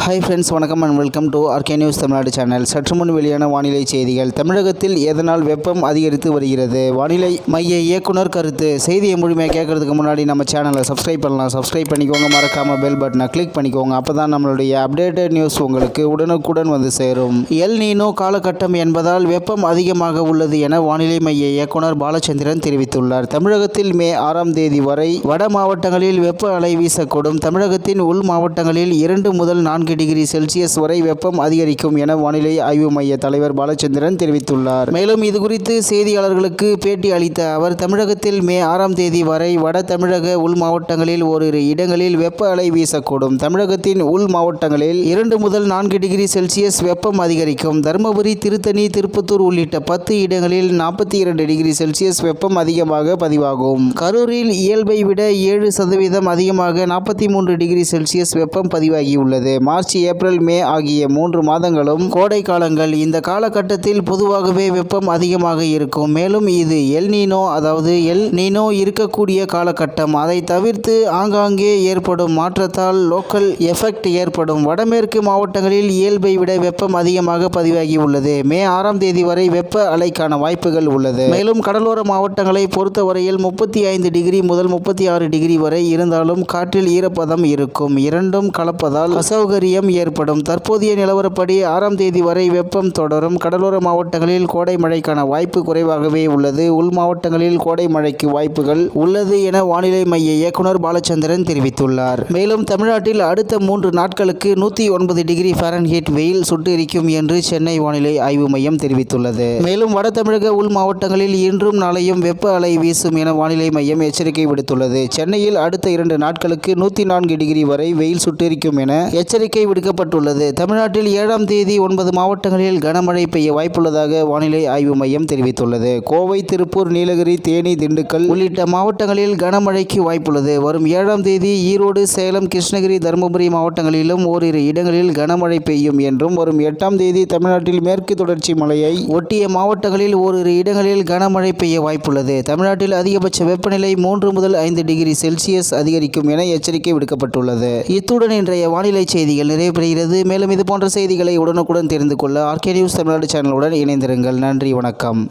Hi friends, வணக்கம் and welcome to RK news Tamil Nadu channel. சற்று முன் வெளியான வானிலை செய்திகள். தமிழகத்தில் எதனால் வெப்பம் அதிகரித்து வருகிறது? வானிலை மைய இயக்குனர் கருத்து. செய்தியை முழுமையாக கேட்கறதுக்கு முன்னாடி நம்ம சேனலை சப்ஸ்கிரைப் பண்ணலாம். சப்ஸ்கிரைப் பண்ணிக்கோங்க, மறக்காம பெல் பட்டனை கிளிக் பண்ணிக்கோங்க. அப்போ தான் நம்மளுடைய அப்டேட்டட் நியூஸ் உங்களுக்கு உடனுக்குடன் வந்து சேரும். எல் நீனோ காலகட்டம் என்பதால் வெப்பம் அதிகமாக உள்ளது என வானிலை மைய இயக்குனர் பாலச்சந்திரன் தெரிவித்துள்ளார். தமிழகத்தில் மே 6ஆம் தேதி வரை வட மாவட்டங்களில் வெப்ப அலை வீசக்கூடும். தமிழகத்தின் உள் மாவட்டங்களில் 2 முதல் 4 டிகிரி செல்சியஸ் வரை வெப்பம் அதிகரிக்கும் என வானிலை ஆய்வு மைய தலைவர் பாலச்சந்திரன் தெரிவித்துள்ளார். மேலும் இதுகுறித்து செய்தியாளர்களுக்கு பேட்டி அளித்த அவர், தமிழகத்தில் மே 6ஆம் தேதி வரை வட தமிழக உள் மாவட்டங்களில் ஓரிரு இடங்களில் வெப்ப அலை வீசக்கூடும். தமிழகத்தின் உள் மாவட்டங்களில் 2 முதல் 4 டிகிரி செல்சியஸ் வெப்பம் அதிகரிக்கும். தருமபுரி, திருத்தணி, திருப்பத்தூர் உள்ளிட்ட 10 இடங்களில் 42 டிகிரி செல்சியஸ் வெப்பம் அதிகமாக பதிவாகும். கரூரில் இயல்பை விட 7% அதிகமாக 43 டிகிரி செல்சியஸ் வெப்பம் பதிவாகியுள்ளது. மார்ச், ஏப்ரல், மே ஆகிய 3 மாதங்களும் கோடை காலங்கள். இந்த காலகட்டத்தில் பொதுவாகவே வெப்பம் அதிகமாக இருக்கும். மேலும் இது எல் நீனோ, அதாவது எல் நீனோ இருக்கக்கூடிய காலகட்டம். அதை தவிர்த்து ஆங்காங்கே ஏற்படும் மாற்றத்தால் லோக்கல் எஃபெக்ட் ஏற்படும். வடமேற்கு மாவட்டங்களில் இயல்பை விட வெப்பம் அதிகமாக பதிவாகி உள்ளது. மே 6ஆம் தேதி வரை வெப்ப அலைக்கான வாய்ப்புகள் உள்ளது. மேலும் கடலோர மாவட்டங்களை பொறுத்தவரையில் 35 டிகிரி முதல் 36 டிகிரி வரை இருந்தாலும் காற்றில் ஈரப்பதம் இருக்கும். இரண்டும் கலப்பதால் அசௌகரியம் ஏற்படும். தற்போதைய நிலவரப்படி 6ஆம் தேதி வரை வெப்பம் தொடரும். கடலோர மாவட்டங்களில் கோடை மழைக்கான வாய்ப்பு குறைவாகவே உள்ளது. உள் மாவட்டங்களில் கோடை மழைக்கு வாய்ப்புகள் உள்ளது என வானிலை மைய இயக்குனர் பாலச்சந்திரன் தெரிவித்துள்ளார். மேலும் தமிழ்நாட்டில் அடுத்த 3 நாட்களுக்கு 109 டிகிரி ஃபாரன்ஹீட் வெயில் சுட்டெரிக்கும் என்று சென்னை வானிலை ஆய்வு மையம் தெரிவித்துள்ளது. மேலும் வட தமிழக உள் மாவட்டங்களில் இன்றும் நாளையும் வெப்ப அலை வீசும் என வானிலை மையம் எச்சரிக்கை விடுத்துள்ளது. சென்னையில் அடுத்த 2 நாட்களுக்கு 104 டிகிரி வரை வெயில் சுட்டெரிக்கும் என எச்சரிக்கை விடுக்கப்பட்டுள்ளது. தமிழ்நாட்டில் 7ஆம் தேதி 9 மாவட்டங்களில் கனமழை பெய்ய வாய்ப்புள்ளதாக வானிலை ஆய்வு மையம் தெரிவித்துள்ளது. கோவை, திருப்பூர், நீலகிரி, தேனி, திண்டுக்கல் உள்ளிட்ட மாவட்டங்களில் கனமழைக்கு வாய்ப்புள்ளது. வரும் 7ஆம் தேதி ஈரோடு, சேலம், கிருஷ்ணகிரி, தருமபுரி மாவட்டங்களிலும் ஓரிரு இடங்களில் கனமழை பெய்யும் என்றும், வரும் 8ஆம் தேதி தமிழ்நாட்டில் மேற்கு தொடர்ச்சி மலையை ஒட்டிய மாவட்டங்களில் ஓரிரு இடங்களில் கனமழை பெய்ய வாய்ப்புள்ளது. தமிழ்நாட்டில் அதிகபட்ச வெப்பநிலை 3 முதல் 5 டிகிரி செல்சியஸ் அதிகரிக்கும் என எச்சரிக்கை விடுக்கப்பட்டுள்ளது. இத்துடன் இன்றைய வானிலை செய்திகள் நிறைவு பெறுகிறது. மேலும் இது போன்ற செய்திகளை உடனுக்குடன் தெரிந்து கொள்ள ஆர்கே நியூஸ் தமிழ்நாடு சேனலுடன் இணைந்திருங்கள். நன்றி, வணக்கம்.